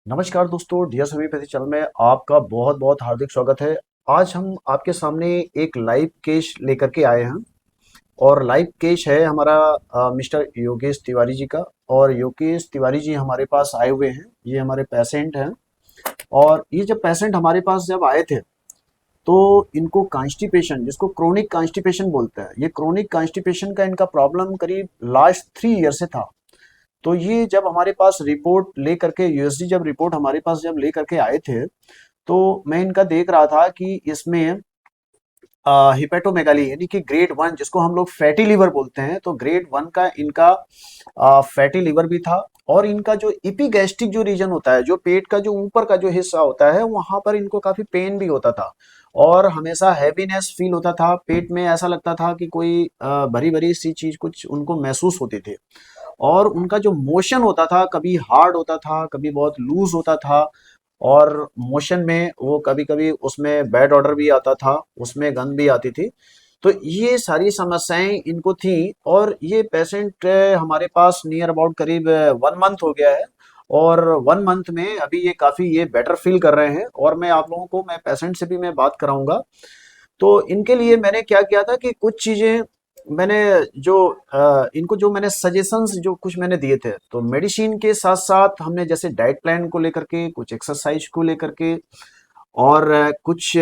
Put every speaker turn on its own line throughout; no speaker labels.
नमस्कार दोस्तों, dear homeopathy channel में आपका बहुत बहुत हार्दिक स्वागत है। आज हम आपके सामने एक लाइव केस लेकर के आए हैं और लाइव केस है हमारा मिस्टर योगेश तिवारी जी का। और योगेश तिवारी जी हमारे पास आए हुए हैं, ये हमारे पेशेंट हैं। और ये जब पेशेंट हमारे पास जब आए थे तो इनको कॉन्स्टिपेशन, जिसको क्रोनिक कॉन्स्टिपेशन बोलते हैं, ये क्रोनिक कॉन्स्टिपेशन का इनका प्रॉब्लम करीब लास्ट 3 ईयर से था। तो ये जब हमारे पास रिपोर्ट ले करके यूएसडी जब रिपोर्ट हमारे पास जब ले करके आए थे तो मैं इनका देख रहा था कि इसमें हिपेटोमेगाली यानी कि ग्रेड 1, जिसको हम लोग फैटी लीवर बोलते हैं, तो ग्रेड 1 का इनका फैटी लीवर भी था। और इनका जो इपीगैस्ट्रिक जो रीजन होता है, जो पेट का जो ऊपर का जो हिस्सा होता है, वहां पर इनको काफी पेन भी होता था और हमेशा हैवीनेस फील होता था पेट में। ऐसा लगता था कि कोई भरी भरी सी चीज कुछ उनको महसूस होती थी। और उनका जो मोशन होता था, कभी हार्ड होता था, कभी बहुत लूज होता था। और मोशन में वो कभी कभी उसमें बैड ऑर्डर भी आता था, उसमें गंद भी आती थी। तो ये सारी समस्याएं इनको थी। और ये पेशेंट हमारे पास नियर अबाउट करीब 1 मंथ हो गया है। और 1 मंथ में अभी ये काफी ये बेटर फील कर रहे हैं। और मैं आप लोगों को, मैं पेशेंट से भी मैं बात कराऊंगा। तो इनके लिए मैंने क्या किया था कि कुछ चीजें मैंने जो इनको जो मैंने सजेशंस जो कुछ मैंने दिए थे, तो मेडिसिन के साथ साथ हमने जैसे डाइट प्लान को लेकर के, कुछ एक्सरसाइज को लेकर के, और कुछ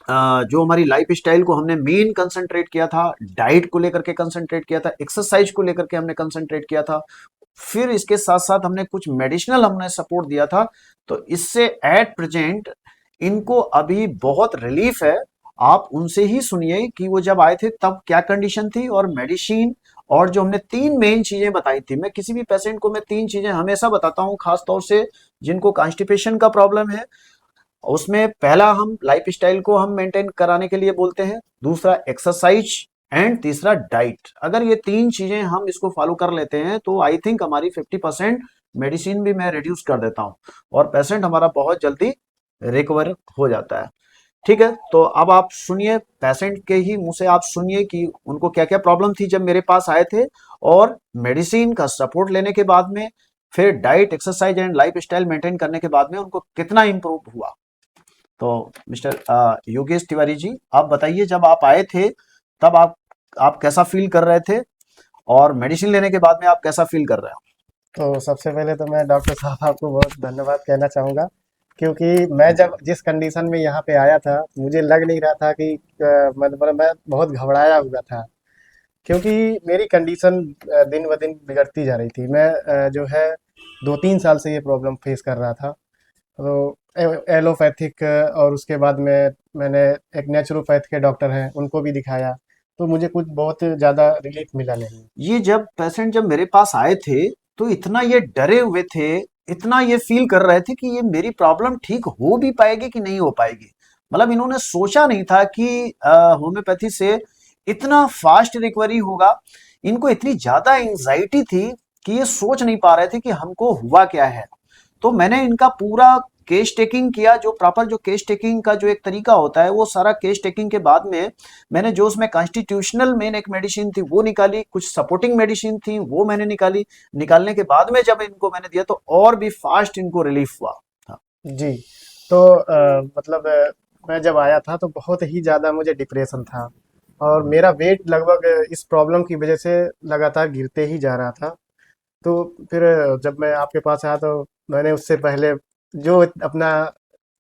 जो हमारी लाइफ स्टाइल को हमने मेन कंसंट्रेट किया था, डाइट को लेकर के कंसंट्रेट किया था, एक्सरसाइज को लेकर के हमने कंसंट्रेट किया था। फिर इसके साथ साथ हमने कुछ मेडिसिनल हमने सपोर्ट दिया था। तो इससे एट प्रेजेंट इनको अभी बहुत रिलीफ है। आप उनसे ही सुनिए कि वो जब आए थे तब क्या कंडीशन थी, और मेडिसिन, और जो हमने 3 मेन चीजें बताई थी। मैं किसी भी पेशेंट को मैं 3 चीजें हमेशा बताता हूँ, खास तौर से जिनको कॉन्स्टिपेशन का प्रॉब्लम है। उसमें पहला हम लाइफ स्टाइल को हम मेंटेन कराने के लिए बोलते हैं, दूसरा एक्सरसाइज, एंड तीसरा डाइट। अगर ये 3 चीजें हम इसको फॉलो कर लेते हैं तो आई थिंक हमारी 50% मेडिसिन भी मैं रिड्यूस कर देता हूँ और पेशेंट हमारा बहुत जल्दी रिकवर हो जाता है। ठीक है, तो अब आप सुनिए, पेशेंट के ही मुंह से आप सुनिए कि उनको क्या क्या प्रॉब्लम थी जब मेरे पास आए थे, और मेडिसिन का सपोर्ट लेने के बाद में, फिर diet, exercise and life style maintain करने के बाद में उनको कितना इंप्रूव हुआ। तो मिस्टर योगेश तिवारी जी, आप बताइए, जब आप आए थे तब आप कैसा फील कर रहे थे, और मेडिसिन लेने के बाद में आप कैसा फील कर रहे हो।
तो सबसे पहले तो मैं डॉक्टर साहब आपको बहुत धन्यवाद कहना चाहूँगा, क्योंकि मैं जब जिस कंडीशन में यहाँ पे आया था, मुझे लग नहीं रहा था कि मतलब मैं बहुत घबराया हुआ था, क्योंकि मेरी कंडीशन दिन ब दिन बिगड़ती जा रही थी। मैं जो है 2-3 साल से ये प्रॉब्लम फेस कर रहा था। तो एलोपैथिक और उसके बाद में मैंने एक नेचुरोपैथ के डॉक्टर हैं, उनको भी दिखाया, तो मुझे कुछ बहुत ज़्यादा रिलीफ मिला नहीं।
ये जब पेशेंट जब मेरे पास आए थे तो इतना ये डरे हुए थे, इतना ये फील कर रहे थे कि ये मेरी प्रॉब्लम ठीक हो भी पाएगी कि नहीं हो पाएगी। मतलब इन्होंने सोचा नहीं था कि होम्योपैथी से इतना फास्ट रिकवरी होगा। इनको इतनी ज्यादा एंजाइटी थी कि ये सोच नहीं पा रहे थे कि हमको हुआ क्या है। तो मैंने इनका पूरा केस टेकिंग किया, जो प्रॉपर जो केस टेकिंग का जो एक तरीका होता है, वो सारा केस टेकिंग के बाद में मैंने जो उसमें कॉन्स्टिट्यूशनल मेन एक मेडिसिन थी वो निकाली, कुछ सपोर्टिंग मेडिसिन थी वो मैंने निकाली। निकालने के बाद में जब इनको मैंने दिया तो और भी फास्ट इनको रिलीफ हुआ। हाँ।
जी, तो मतलब मैं जब आया था तो बहुत ही ज़्यादा मुझे डिप्रेशन था, और मेरा वेट लगभग इस प्रॉब्लम की वजह से लगातार गिरते ही जा रहा था। तो फिर जब मैं आपके पास आया तो मैंने उससे पहले जो अपना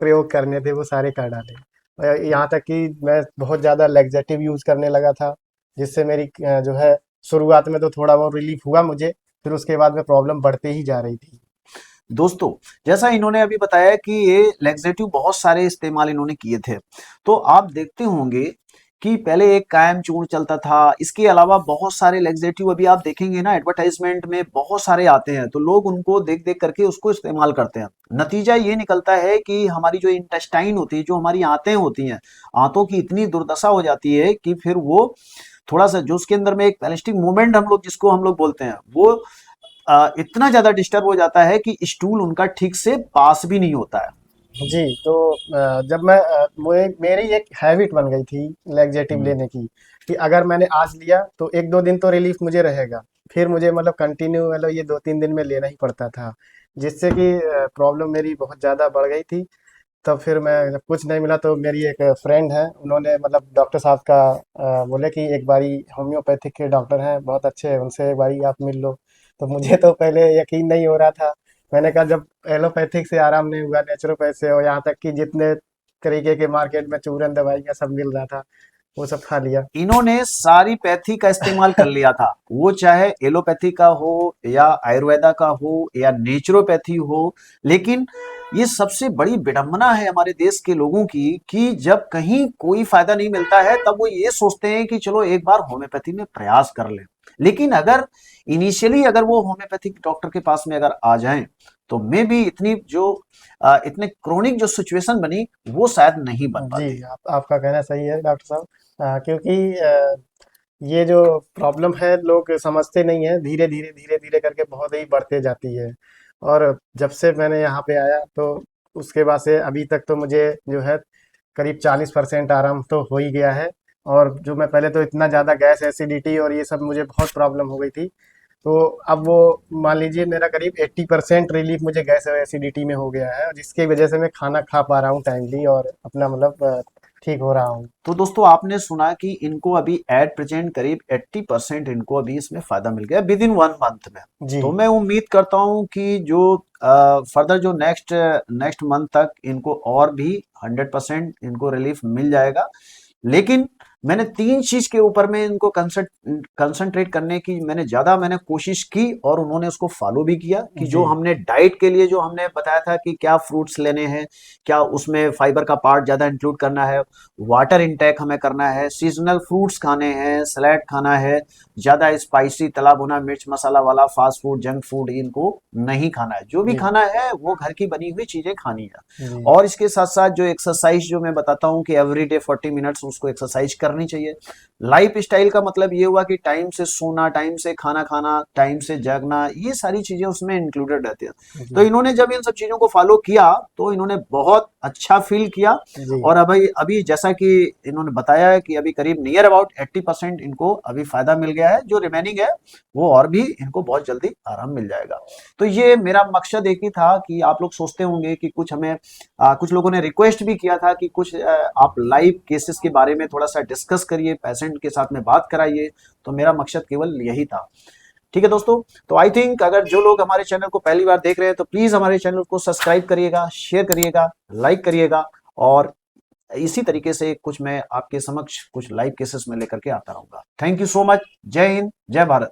प्रयोग करने थे वो सारे कर डाले। यहाँ तक कि मैं बहुत ज़्यादा लैक्सेटिव यूज़ करने लगा था, जिससे मेरी जो है शुरुआत में तो थोड़ा बहुत रिलीफ हुआ मुझे, फिर उसके बाद में प्रॉब्लम बढ़ते ही जा रही थी।
दोस्तों, जैसा इन्होंने अभी बताया कि ये लैक्सेटिव बहुत सारे इस्तेमाल इन्होंने किए थे, तो आप देखते होंगे कि पहले एक कायम चूर्ण चलता था। इसके अलावा बहुत सारे लैक्सेटिव अभी आप देखेंगे ना, एडवर्टाइजमेंट में बहुत सारे आते हैं, तो लोग उनको देख देख करके उसको इस्तेमाल करते हैं। नतीजा ये निकलता है कि हमारी जो इंटेस्टाइन होती है, जो हमारी आंतें होती हैं, आंतों की इतनी दुर्दशा हो जाती है कि फिर वो थोड़ा सा जो उसके अंदर में एक पेलिस्टिक मूवमेंट हम लोग जिसको हम लोग बोलते हैं, वो इतना ज्यादा डिस्टर्ब हो जाता है कि स्टूल उनका ठीक से पास भी नहीं होता है।
जी, तो जब मैं मेरी एक हैबिट बन गई थी लैक्सेटिव
हम्म।
लेने की, कि अगर मैंने आज लिया तो 1-2 दिन तो रिलीफ मुझे रहेगा, फिर मुझे मतलब कंटिन्यू मतलब ये 2-3 दिन में लेना ही पड़ता था। जिससे कि प्रॉब्लम मेरी बहुत ज़्यादा बढ़ गई थी। तब फिर मैं जब कुछ नहीं मिला तो मेरी एक फ्रेंड है, उन्होंने मतलब डॉक्टर साहब का बोले कि एक बारी होम्योपैथिक के डॉक्टर हैं बहुत अच्छे हैं, उनसे एक बारी आप मिल लो। तो मुझे तो पहले यकीन नहीं हो रहा था। मैंने कहा जब एलोपैथिक से आराम नहीं हुआ, नेचुरोपैथ से, और यहाँ तक कि जितने तरीके के मार्केट में चूरन दवाइयाँ सब मिल रहा था वो सब खा लिया।
इन्होंने सारी पैथी का इस्तेमाल कर लिया था, वो चाहे एलोपैथी का हो या आयुर्वेदा का हो या नेचुरोपैथी हो। लेकिन ये सबसे बड़ी विडंबना है हमारे देश के लोगों की कि जब कहीं कोई फायदा नहीं मिलता है तब वो ये सोचते हैं कि चलो एक बार होम्योपैथी में प्रयास कर लें। लेकिन अगर इनिशियली अगर वो होम्योपैथिक डॉक्टर के पास में अगर आ जाएं तो मे भी इतनी जो इतने क्रोनिक जो सिचुएशन बनी वो शायद नहीं बन
जी,
पाती।
आपका कहना सही है डॉक्टर साहब। क्योंकि ये जो प्रॉब्लम है लोग समझते नहीं है, धीरे धीरे धीरे धीरे करके बहुत ही बढ़ते जाती है। और जब से मैंने यहाँ पे आया तो उसके बाद से अभी तक तो मुझे जो है करीब 40% आराम तो हो ही गया है। और जो मैं पहले तो इतना ज़्यादा गैस एसिडिटी और ये सब मुझे बहुत प्रॉब्लम हो गई थी, तो अब वो मान लीजिए मेरा करीब 80% रिलीफ मुझे गैस और एसिडिटी में हो गया है, जिसकी वजह से मैं खाना खा पा रहा हूँ टाइमली और अपना मतलब ठीक हो रहा हूँ।
तो दोस्तों आपने सुना कि इनको अभी एट प्रेजेंट करीब 80% इनको अभी इसमें फायदा मिल गया विद इन 1 मंथ में।
जी।
तो मैं उम्मीद करता हूं कि जो फर्दर जो नेक्स्ट नेक्स्ट मंथ तक इनको और भी 100% इनको रिलीफ मिल जाएगा। लेकिन मैंने 3 चीज के ऊपर में इनको कंसंट्रेट करने की मैंने कोशिश की और उन्होंने उसको फॉलो भी किया कि
जी।
जो हमने डाइट के लिए जो हमने बताया था कि क्या फ्रूट्स लेने हैं, क्या उसमें फाइबर का पार्ट ज्यादा इंक्लूड करना है, वाटर इंटेक हमें करना है, सीजनल फ्रूट्स खाने हैं, सलाद खाना है, ज्यादा स्पाइसी तला भुना मिर्च मसाला वाला फास्ट फूड जंक फूड इनको नहीं खाना है, जो भी
जी।
खाना है वो घर की बनी हुई चीजें खानी है।
जी।
और इसके साथ साथ जो एक्सरसाइज जो मैं बताता हूँ कि एवरीडे 40 मिनट्स उसको एक्सरसाइज करनी चाहिए। लाइफ स्टाइल का मतलब ये हुआ कि टाइम से सोना, टाइम से खाना खाना, टाइम से जगना, ये सारी चीजें उसमें इंक्लूडेड रहती है। तो
जी।
इन्होंने जब इन सब चीजों को फॉलो किया तो इन्होंने बहुत अच्छा फील किया।
जी।
और अभी अभी जैसा कि इन्होंने बताया है कि अभी करीब नियर अबाउट 80% इनको अभी फायदा मिल गया है, जो रिमेनिंग है वो और भी इनको बहुत जल्दी आराम मिल जाएगा। तो ये मेरा मकसद एक ही था कि आप लोग सोचते होंगे कि कुछ हमें कुछ लोगों ने रिक्वेस्ट भी किया था कि कुछ आप लाइव केसेस के बारे में थोड़ा सा डिस्कस करिए, पेशेंट के साथ में बात कराइए। तो मेरा मकसद केवल यही था। ठीक है दोस्तों, तो आई थिंक अगर जो लोग हमारे चैनल को पहली बार देख रहे हैं तो प्लीज हमारे चैनल को सब्सक्राइब करिएगा, शेयर करिएगा, लाइक करिएगा। और इसी तरीके से कुछ मैं आपके समक्ष कुछ लाइव केसेस में लेकर के आता रहूंगा। Thank you so much. जय हिंद, जय भारत।